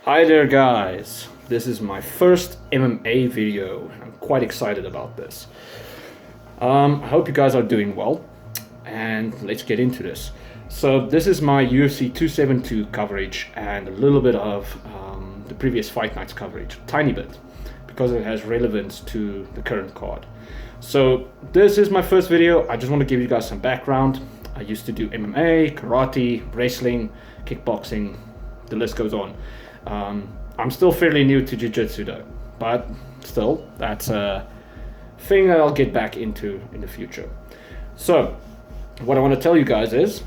Hi there guys, this is my first MMA video. I'm quite excited about this. I hope you guys are doing well and let's get into this. So this is my UFC 272 coverage and a little bit of the previous fight nights coverage, tiny bit, because it has relevance to the current card. So this is my first video. I just want to give you guys some background. I used to do MMA, karate, wrestling, kickboxing, the list goes on. I'm still fairly new to jiu-jitsu though, but still, that's a thing that I'll get back into in the future. So, what I want to tell you guys is,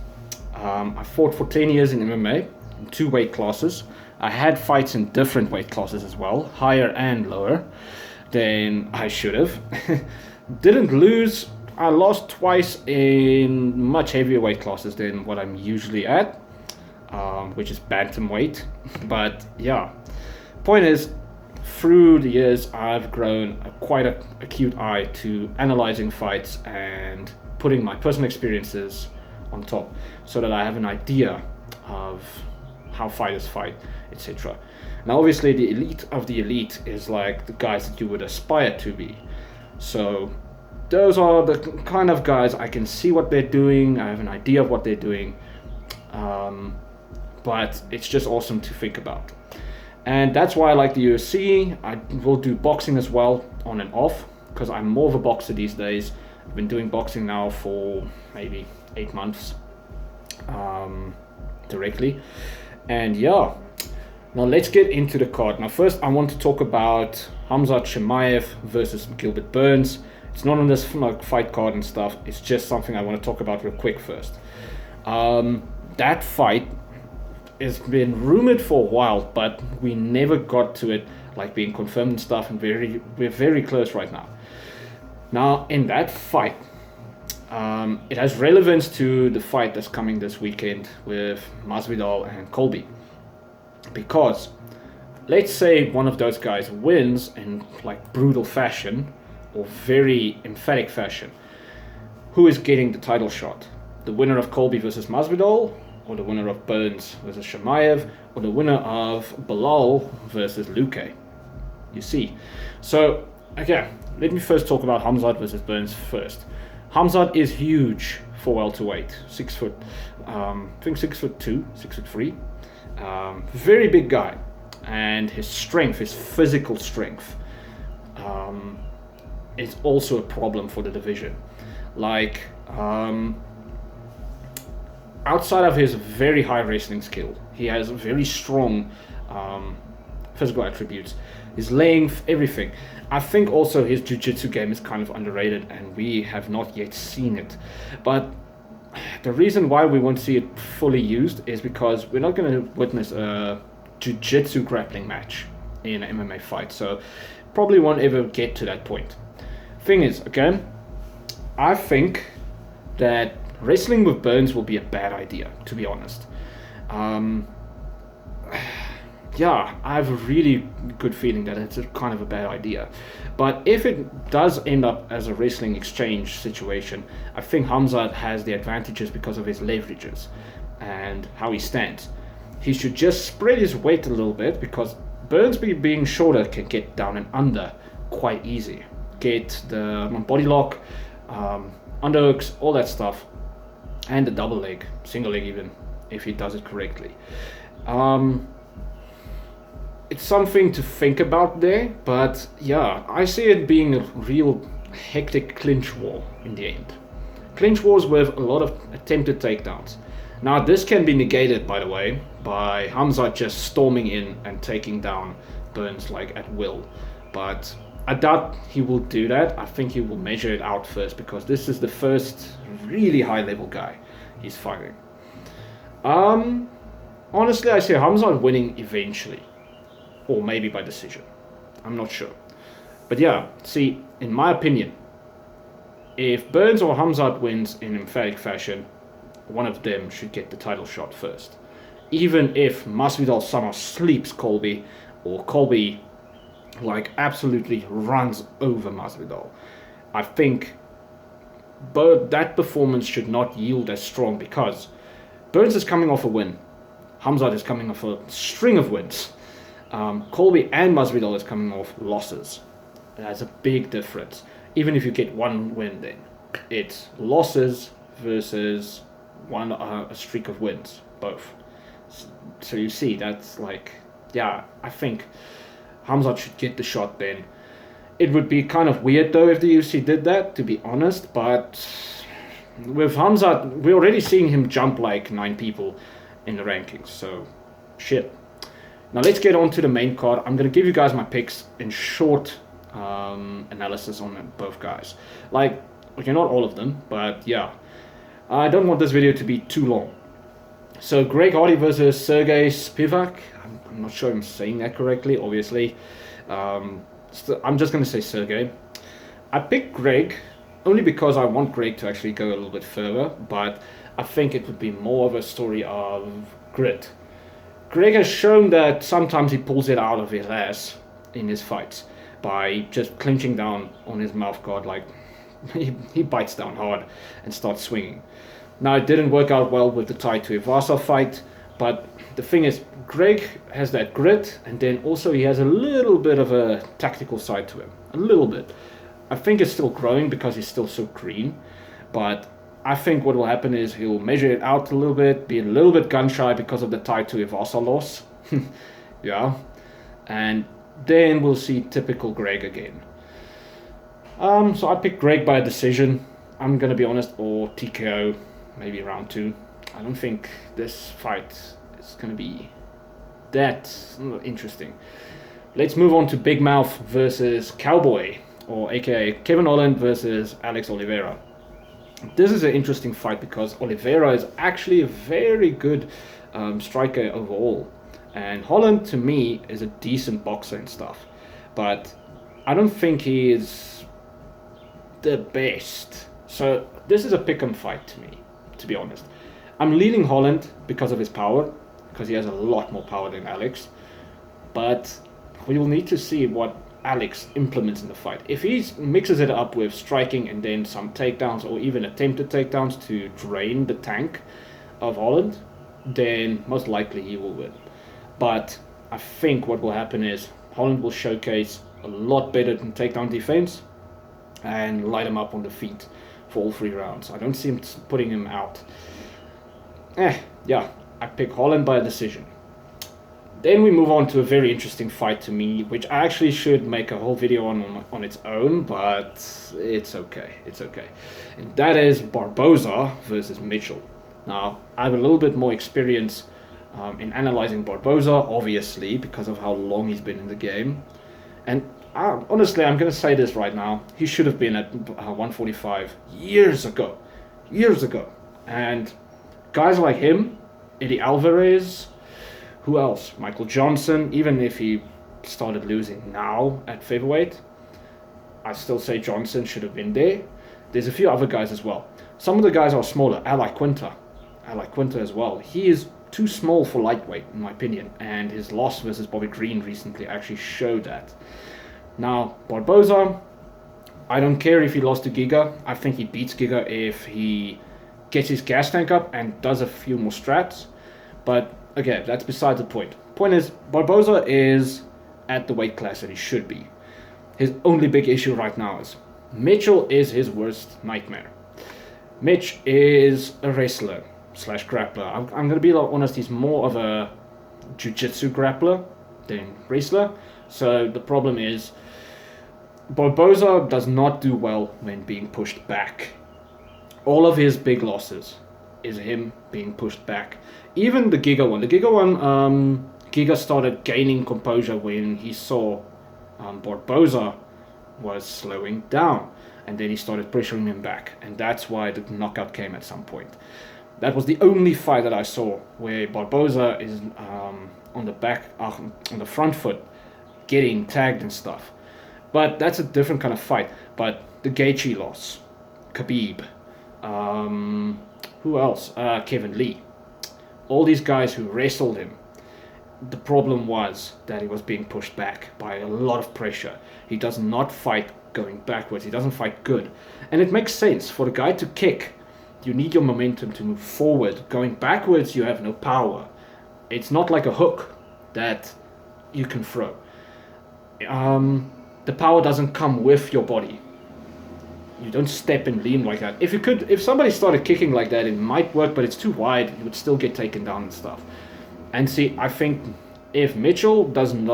I fought for 10 years in MMA, in 2 weight classes. I had fights in different weight classes as well, higher and lower than I should have. Didn't lose. I lost twice in much heavier weight classes than what I'm usually at. Which is bantamweight. But yeah, point is, through the years I've grown quite a acute eye to analyzing fights and putting my personal experiences on top so that I have an idea of how fighters fight, etc. Now obviously the elite of the elite is like the guys that you would aspire to be. So those are the kind of guys I can see what they're doing, I have an idea of what they're doing. But it's just awesome to think about. And that's why I like the UFC. I will do boxing as well, on and off, because I'm more of a boxer these days. I've been doing boxing now for maybe 8 months directly. And yeah, now let's get into the card. Now first I want to talk about Khamzat Chimaev versus Gilbert Burns. It's not on this fight card and stuff. It's just something I want to talk about real quick first. That fight has been rumored for a while, but we never got to it, like being confirmed and stuff, and we're very close right now. Now, in that fight, it has relevance to the fight that's coming this weekend with Masvidal and Colby. Because, let's say one of those guys wins in like brutal fashion, or very emphatic fashion. Who is getting the title shot? The winner of Colby versus Masvidal, or the winner of Burns versus Chimaev, or the winner of Bilal versus Luque? You see. So, okay, let me first talk about Khamzat versus Burns first. Khamzat is huge for welterweight. 6 foot, I think 6'2", 6'3". Very big guy. And his strength, his physical strength, is also a problem for the division. Like, outside of his very high wrestling skill, he has very strong physical attributes. His length, everything. I think also his jiu-jitsu game is kind of underrated and we have not yet seen it. But the reason why we won't see it fully used is because we're not going to witness a jiu-jitsu grappling match in an MMA fight. So probably won't ever get to that point. Thing is, okay, I think that wrestling with Burns will be a bad idea, to be honest. Yeah, I have a really good feeling that it's a kind of a bad idea. But if it does end up as a wrestling exchange situation, I think Khamzat has the advantages because of his leverages and how he stands. He should just spread his weight a little bit, because Burns being shorter can get down and under quite easy. Get the body lock, underhooks, all that stuff. And the double leg, single leg even, if he does it correctly. It's something to think about there, but yeah, I see it being a real hectic clinch war in the end. Clinch wars with a lot of attempted takedowns. Now this can be negated, by the way, by Khamzat just storming in and taking down Burns like at will. But I doubt he will do that. I think he will measure it out first, because this is the first really high level guy he's fighting. Honestly, I see Khamzat winning eventually, or maybe by decision. I'm not sure. But yeah, see, in my opinion, if Burns or Khamzat wins in emphatic fashion, one of them should get the title shot first. Even if Masvidal somehow sleeps Colby, or Colby like absolutely runs over Masvidal, I think that performance should not yield as strong, because Burns is coming off a win. Khamzat is coming off a string of wins. Colby and Masvidal is coming off losses. That's a big difference. Even if you get one win, then it's losses versus a streak of wins, both. So you see, that's like, yeah, I think Khamzat should get the shot then. It would be kind of weird though if the UFC did that, to be honest, but with Khamzat, we're already seeing him jump like 9 people in the rankings, so shit. Now let's get on to the main card. I'm going to give you guys my picks in short analysis on both guys. Like, okay, not all of them, but yeah. I don't want this video to be too long. So Greg Hardy versus Sergey Spivak. I'm not sure I'm saying that correctly, obviously. I'm just going to say Sergey. I picked Greg only because I want Greg to actually go a little bit further, but I think it would be more of a story of grit. Greg has shown that sometimes he pulls it out of his ass in his fights by just clinching down on his mouth guard, like he bites down hard and starts swinging. Now it didn't work out well with the Tai Tuivasa fight, but the thing is, Greg has that grit, and then also he has a little bit of a tactical side to him, a little bit. I think it's still growing because he's still so green, but I think what will happen is he'll measure it out a little bit, be a little bit gun shy because of the Tai Tuivasa loss. Yeah. And then we'll see typical Greg again. So I picked Greg by a decision, I'm going to be honest, or TKO, maybe round 2. I don't think this fight is going to be that interesting. Let's move on to Big Mouth versus Cowboy, or aka Kevin Holland versus Alex Oliveira. This is an interesting fight because Oliveira is actually a very good striker overall, and Holland to me is a decent boxer and stuff, but I don't think he is the best. So this is a pick-em fight to me, to be honest. I'm leaning Holland because of his power, because he has a lot more power than Alex, but we will need to see what Alex implements in the fight. If he mixes it up with striking and then some takedowns or even attempted takedowns to drain the tank of Holland, then most likely he will win. But I think what will happen is Holland will showcase a lot better than takedown defense and light him up on the feet for all 3 rounds. I don't see him putting him out. Yeah, I pick Holland by a decision. Then we move on to a very interesting fight to me, which I actually should make a whole video on its own, but it's okay, it's okay. And that is Barboza versus Mitchell. Now, I have a little bit more experience in analyzing Barboza, obviously, because of how long he's been in the game. And honestly, I'm going to say this right now, he should have been at 145 years ago. And guys like him, Eddie Alvarez, who else? Michael Johnson, even if he started losing now at featherweight, I still say Johnson should have been there. There's a few other guys as well. Some of the guys are smaller. I like Quinta as well. He is too small for lightweight, in my opinion, and his loss versus Bobby Green recently actually showed that. Now, Barboza, I don't care if he lost to Giga. I think he beats Giga if he gets his gas tank up and does a few more strats. But again, that's beside the point. Point is, Barboza is at the weight class that he should be. His only big issue right now is Mitchell is his worst nightmare. Mitch is a wrestler slash grappler. I'm going to be honest, he's more of a jiu-jitsu grappler than wrestler. So the problem is, Barboza does not do well when being pushed back. All of his big losses is him being pushed back. Even the Giga one. Giga started gaining composure when he saw Barboza was slowing down. And then he started pressuring him back. And that's why the knockout came at some point. That was the only fight that I saw where Barboza is on the front foot, getting tagged and stuff. But that's a different kind of fight. But the Gaethje loss, Khabib, who else? Kevin Lee. All these guys who wrestled him, the problem was that he was being pushed back by a lot of pressure. He does not fight going backwards. He doesn't fight good. And it makes sense. For the guy to kick, you need your momentum to move forward. Going backwards, you have no power. It's not like a hook that you can throw. The power doesn't come with your body. You don't step and lean like that. If somebody started kicking like that, it might work, but it's too wide. You would still get taken down and stuff. And see, I think if Mitchell doesn't,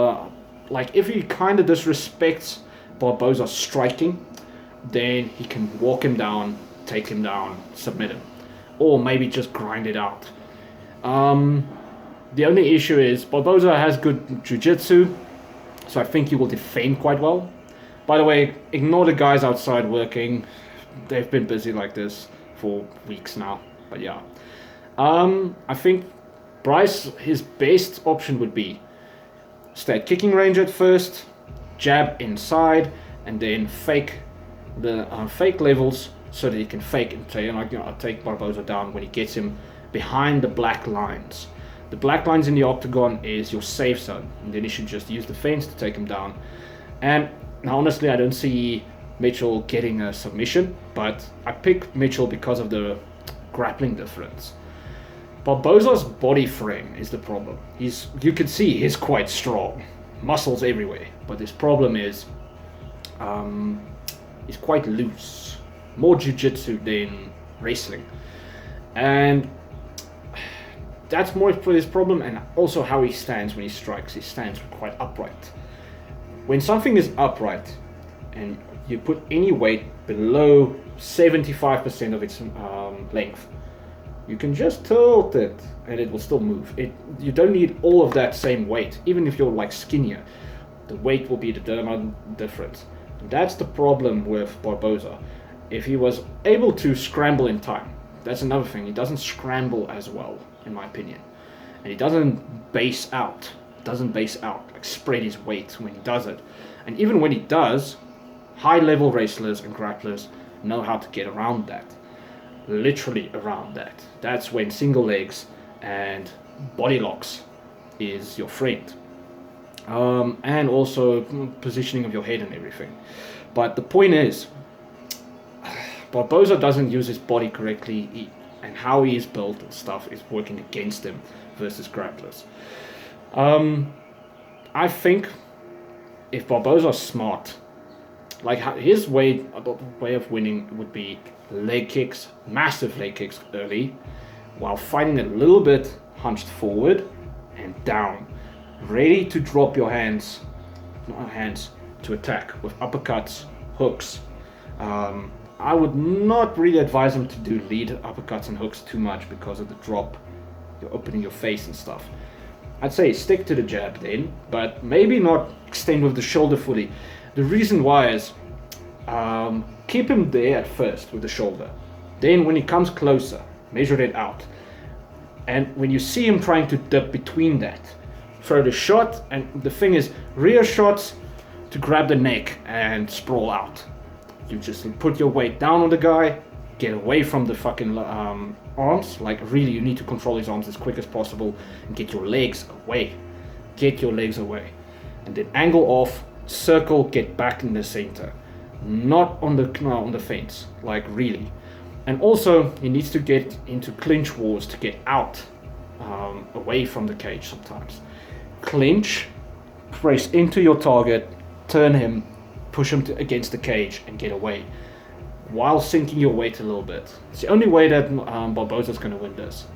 if he kind of disrespects Barboza's striking, then he can walk him down, take him down, submit him. Or maybe just grind it out. The only issue is Barboza has good jiu-jitsu, so I think he will defend quite well. By the way, ignore the guys outside working. They've been busy like this for weeks now. But yeah. I think Bryce, his best option would be stay at kicking range at first, jab inside, and then fake the fake levels so that he can fake and take Barboza down when he gets him behind the black lines. The black lines in the octagon is your safe zone, and then you should just use the fence to take him down. And now, honestly, I don't see Mitchell getting a submission, but I pick Mitchell because of the grappling difference. Barboza's body frame is the problem. You can see he's quite strong, muscles everywhere, but his problem is he's quite loose, more jiu-jitsu than wrestling, and that's more for his problem, and also how he stands when he strikes. He stands quite upright. When something is upright and you put any weight below 75% of its length, you can just tilt it and it will still move. You don't need all of that same weight. Even if you're like skinnier, the weight will be the difference. And that's the problem with Barboza. If he was able to scramble in time, that's another thing. He doesn't scramble as well, in my opinion. And he doesn't base out, like spread his weight when he does it. And even when he does, high-level wrestlers and grapplers know how to get around that. Literally around that. That's when single legs and body locks is your friend. And also positioning of your head and everything. But the point is, Barboza doesn't use his body correctly, and how he is built and stuff is working against him versus grapplers. I think if Barboza's smart, like his way of winning would be leg kicks, massive leg kicks early, while fighting a little bit hunched forward and down, ready to drop your hands to attack with uppercuts, hooks. I would not really advise him to do lead uppercuts and hooks too much because of the drop. You're opening your face and stuff. I'd say stick to the jab then, but maybe not extend with the shoulder fully. The reason why is keep him there at first with the shoulder. Then when he comes closer, measure it out. And when you see him trying to dip between that, throw the shot, and the thing is, rear shots to grab the neck and sprawl out. You just put your weight down on the guy, get away from the fucking arms. Like really, you need to control his arms as quick as possible and get your legs away. Get your legs away. And then angle off, circle, get back in the center. Not on the fence, like really. And also, he needs to get into clinch wars to get out, away from the cage sometimes. Clinch, press into your target, turn him, push him against the cage and get away, while sinking your weight a little bit. It's the only way that Barboza's going to win this.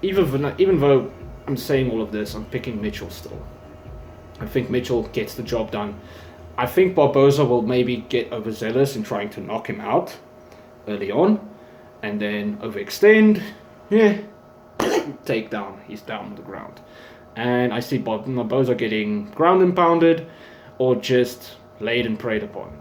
Even though I'm saying all of this, I'm picking Mitchell still. I think Mitchell gets the job done. I think Barboza will maybe get overzealous in trying to knock him out early on, and then overextend. Take down. He's down on the ground. And I see Barboza getting ground and pounded or just laid and preyed upon.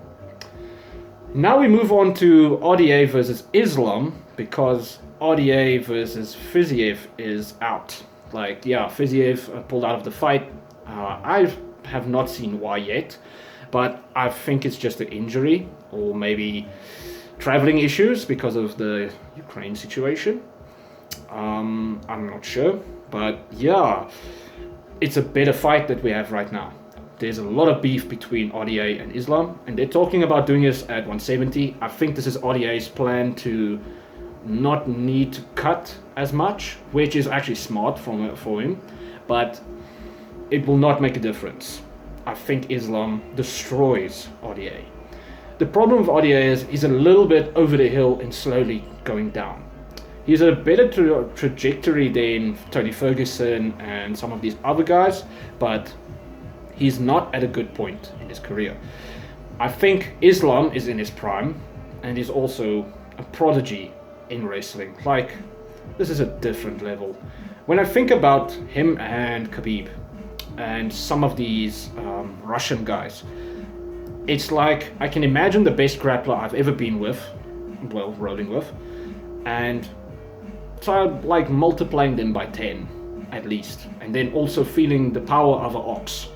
Now we move on to RDA versus Islam, because RDA versus Fiziev is out. Fiziev pulled out of the fight. I have not seen why yet, but I think it's just an injury or maybe traveling issues because of the Ukraine situation. I'm not sure, but yeah, it's a better fight that we have right now. There's a lot of beef between RDA and Islam, and they're talking about doing this at 170. I think this is RDA's plan to not need to cut as much, which is actually smart for him, but it will not make a difference. I think Islam destroys RDA. The problem with RDA is he's a little bit over the hill and slowly going down. He's a better trajectory than Tony Ferguson and some of these other guys, but he's not at a good point in his career. I think Islam is in his prime, and he's also a prodigy in wrestling. Like, this is a different level. When I think about him and Khabib and some of these Russian guys, it's like I can imagine the best grappler I've ever been with, well, rolling with, and try like multiplying them by 10 at least, and then also feeling the power of an ox.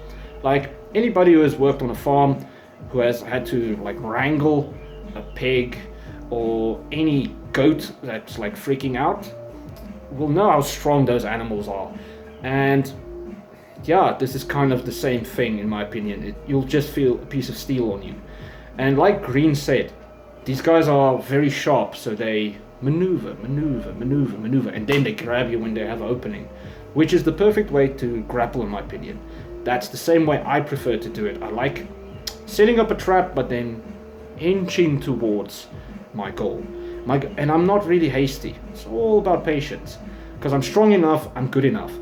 Like anybody who has worked on a farm, who has had to like wrangle a pig or any goat that's like freaking out, will know how strong those animals are. And yeah, this is kind of the same thing in my opinion. You'll just feel a piece of steel on you. And like Green said, these guys are very sharp, so they maneuver, and then they grab you when they have an opening, which is the perfect way to grapple in my opinion. That's the same way I prefer to do it. I like setting up a trap, but then inching towards my goal. And I'm not really hasty. It's all about patience. Because I'm strong enough, I'm good enough.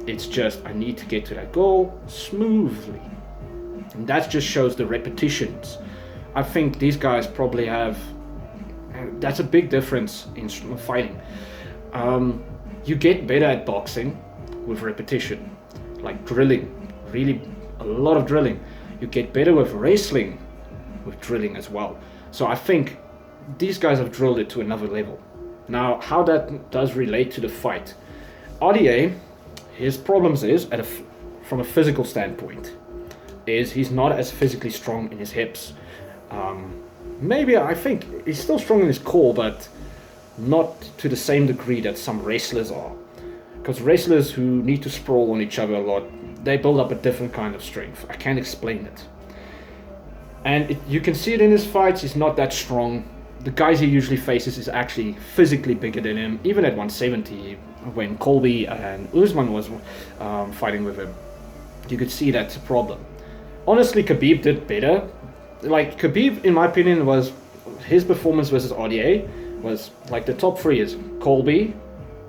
It's just I need to get to that goal smoothly. And that just shows the repetitions. I think these guys probably have... That's a big difference in fighting. You get better at boxing with repetition. Like drilling. Really, a lot of drilling. You get better with wrestling with drilling as well. So I think these guys have drilled it to another level. Now, how that does relate to the fight. RDA, his problems is, from a physical standpoint, is he's not as physically strong in his hips. Maybe, I think, he's still strong in his core, but not to the same degree that some wrestlers are. Because wrestlers who need to sprawl on each other a lot, they build up a different kind of strength. I can't explain it. And you can see it in his fights, he's not that strong. The guys he usually faces is actually physically bigger than him, even at 170, when Colby and Usman was fighting with him. You could see that's a problem. Honestly, Khabib did better. Like, Khabib, in my opinion, was his performance versus RDA was like the top three is Colby,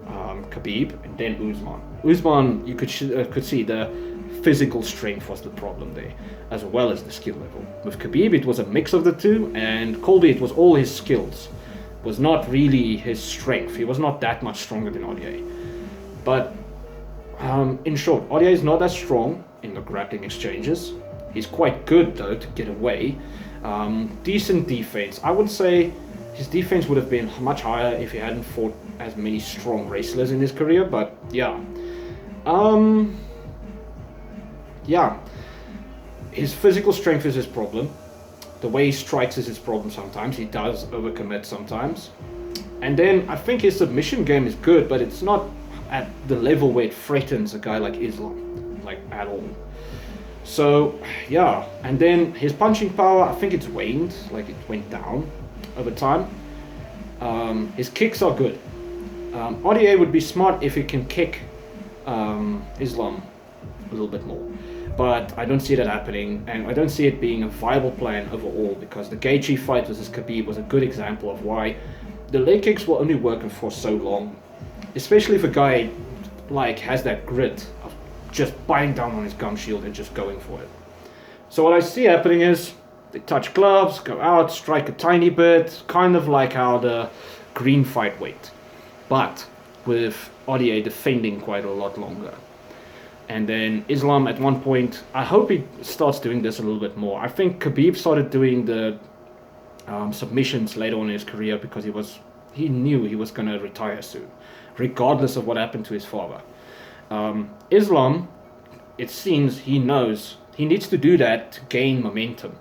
Khabib, and then Usman. Usman, you could see the physical strength was the problem there, as well as the skill level. With Khabib, it was a mix of the two, and Colby, it was all his skills. It was not really his strength. He was not that much stronger than RDA. But in short, RDA is not that strong in the grappling exchanges. He's quite good though to get away. Decent defense. I would say his defense would have been much higher if he hadn't fought as many strong wrestlers in his career, but yeah. Yeah. His physical strength is his problem. The way he strikes is his problem sometimes. He does overcommit sometimes. And then I think his submission game is good, but it's not at the level where it threatens a guy like Islam, like at all. So yeah, and then his punching power, I think it's waned, like it went down over time. His kicks are good. RDA would be smart if he can kick Islam a little bit more. But I don't see that happening, and I don't see it being a viable plan overall, because the Gaethje fight versus Khabib was a good example of why the leg kicks were only working for so long. Especially if a guy like has that grit of just biting down on his gum shield and just going for it. So what I see happening is they touch gloves, go out, strike a tiny bit, kind of like how the Green fight went, but with RDA defending quite a lot longer. And then Islam at one point, I hope he starts doing this a little bit more. I think Khabib started doing the submissions later on in his career because he knew he was going to retire soon, regardless of what happened to his father. Islam, it seems he knows he needs to do that to gain momentum,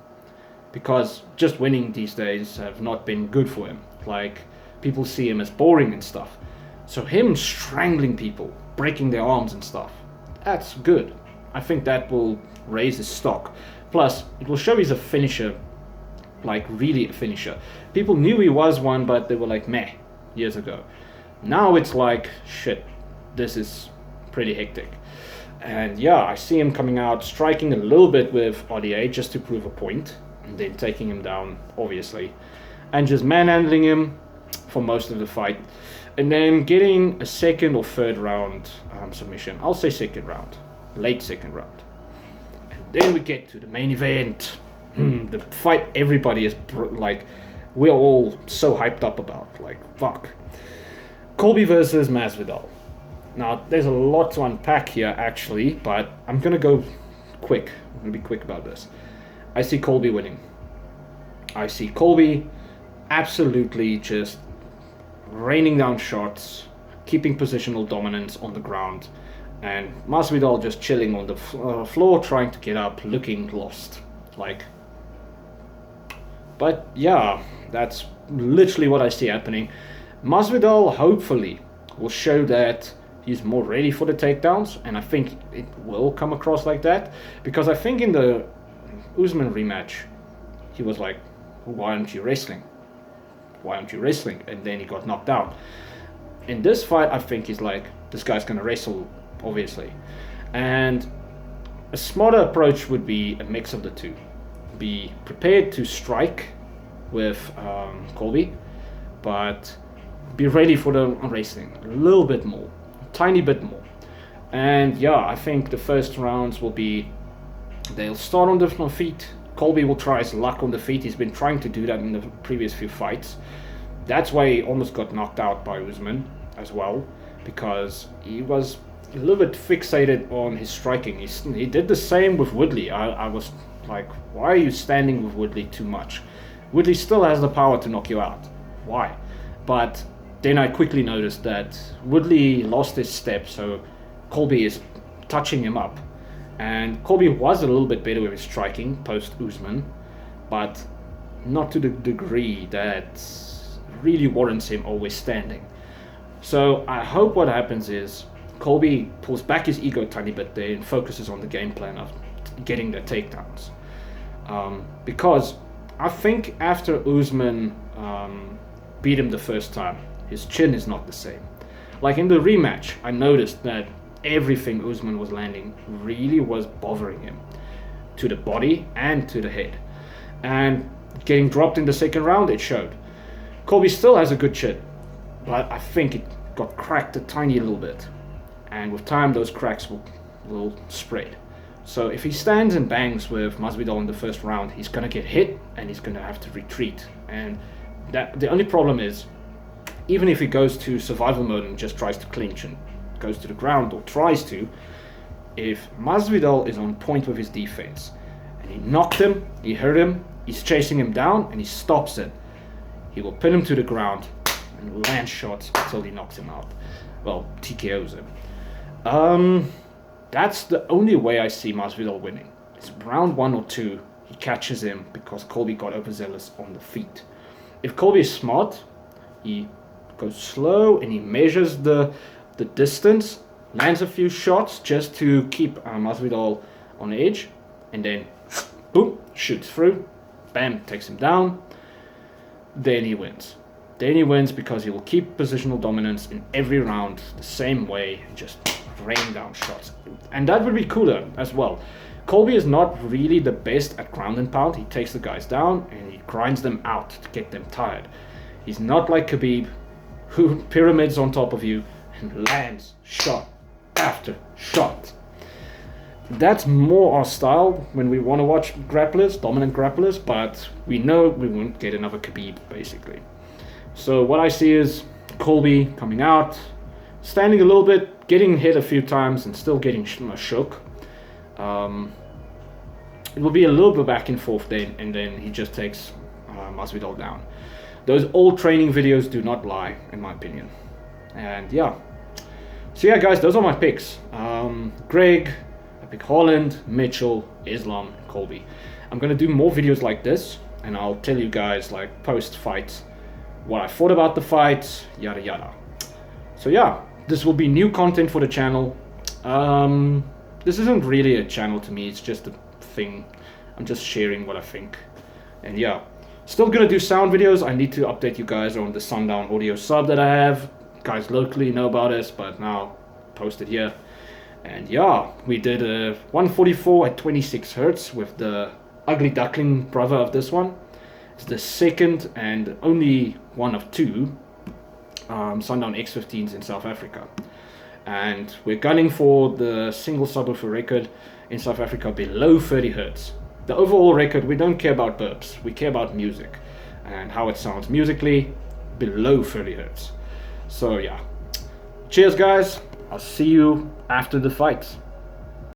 because just winning these days have not been good for him. Like, people see him as boring and stuff. So him strangling people, breaking their arms and stuff, that's good. I think that will raise his stock. Plus, it will show he's a finisher, like really a finisher. People knew he was one, but they were like, meh. years ago. Now it's like, shit, this is pretty hectic. And yeah, I see him coming out, striking a little bit with RDA just to prove a point, and then taking him down, obviously, and just manhandling him for most of the fight, and then getting a second or third round submission. I'll say second round, late second round. And then we get to the main event. The fight everybody is like, we're all so hyped up about. Like, fuck. Colby versus Masvidal. Now, there's a lot to unpack here, actually, but I'm gonna go quick. I'm gonna be quick about this. I see Colby winning. I see Colby absolutely just raining down shots, keeping positional dominance on the ground, and Masvidal just chilling on the floor, trying to get up, looking lost. Like, but yeah, that's literally what I see happening. Masvidal hopefully will show that he's more ready for the takedowns, and I think it will come across like that, because I think in the Usman rematch, he was like, why aren't you wrestling? Why aren't you wrestling? And then he got knocked out. In this fight, I think he's like, this guy's gonna wrestle, obviously. And a smarter approach would be a mix of the two. Be prepared to strike with Colby, but be ready for the wrestling a little bit more, a tiny bit more. And yeah, I think the first rounds will be, they'll start on the feet. Colby will try his luck on the feet. He's been trying to do that in the previous few fights. That's why he almost got knocked out by Usman as well, because he was a little bit fixated on his striking. He did the same with Woodley. I was like, why are you standing with Woodley too much? Woodley still has the power to knock you out. Why? But then I quickly noticed that Woodley lost his step, so Colby is touching him up. And Colby was a little bit better with his striking post Usman, but not to the degree that really warrants him always standing. So I hope what happens is Colby pulls back his ego a tiny bit there and focuses on the game plan of getting the takedowns. Because I think after Usman beat him the first time, his chin is not the same. Like in the rematch, I noticed that everything Usman was landing really was bothering him, to the body and to the head. And getting dropped in the second round, it showed. Colby still has a good chin, but I think it got cracked a tiny little bit. And with time, those cracks will spread. So if he stands and bangs with Masvidal in the first round, he's going to get hit and he's going to have to retreat. And that the only problem is, even if he goes to survival mode and just tries to clinch and goes to the ground or tries to, if Masvidal is on point with his defense and he knocked him, he hurt him, he's chasing him down and he stops it, he will pin him to the ground and land shots until he knocks him out. Well, TKOs him. That's the only way I see Masvidal winning. It's round 1 or 2, he catches him because Colby got overzealous on the feet. If Colby is smart, he goes slow and he measures the distance, lands a few shots just to keep Masvidal on the edge, and then boom, shoots through, bam, takes him down. Then he wins. Then he wins because he will keep positional dominance in every round the same way and just rain down shots. And that would be cooler as well. Colby is not really the best at ground and pound. He takes the guys down and he grinds them out to get them tired. He's not like Khabib, who pyramids on top of you and lands shot after shot. That's more our style when we want to watch grapplers, dominant grapplers, but we know we won't get another Khabib, basically. So what I see is Colby coming out, standing a little bit, getting hit a few times and still getting shook. It will be a little bit back and forth then, and then he just takes Masvidal down. Those old training videos do not lie, in my opinion. And yeah. So yeah, guys, those are my picks. Greg, I pick Holland, Mitchell, Islam, Colby. I'm gonna do more videos like this, and I'll tell you guys, like, post-fight, what I thought about the fight, yada yada. So yeah, this will be new content for the channel. This isn't really a channel to me, it's just a thing. I'm just sharing what I think. And yeah, Still gonna do sound videos. I need to update you guys on the Sundown audio sub that I have. Guys locally know about this, but now posted here. And yeah, we did a 144 at 26 hertz with the ugly duckling brother of this one. It's the second and only one of two Sundown X15s in South Africa. And we're gunning for the single subwoofer record in South Africa below 30 hertz. The overall record, we don't care about burps, we care about music and how it sounds musically below 30 hertz. So yeah, cheers guys, I'll see you after the fight.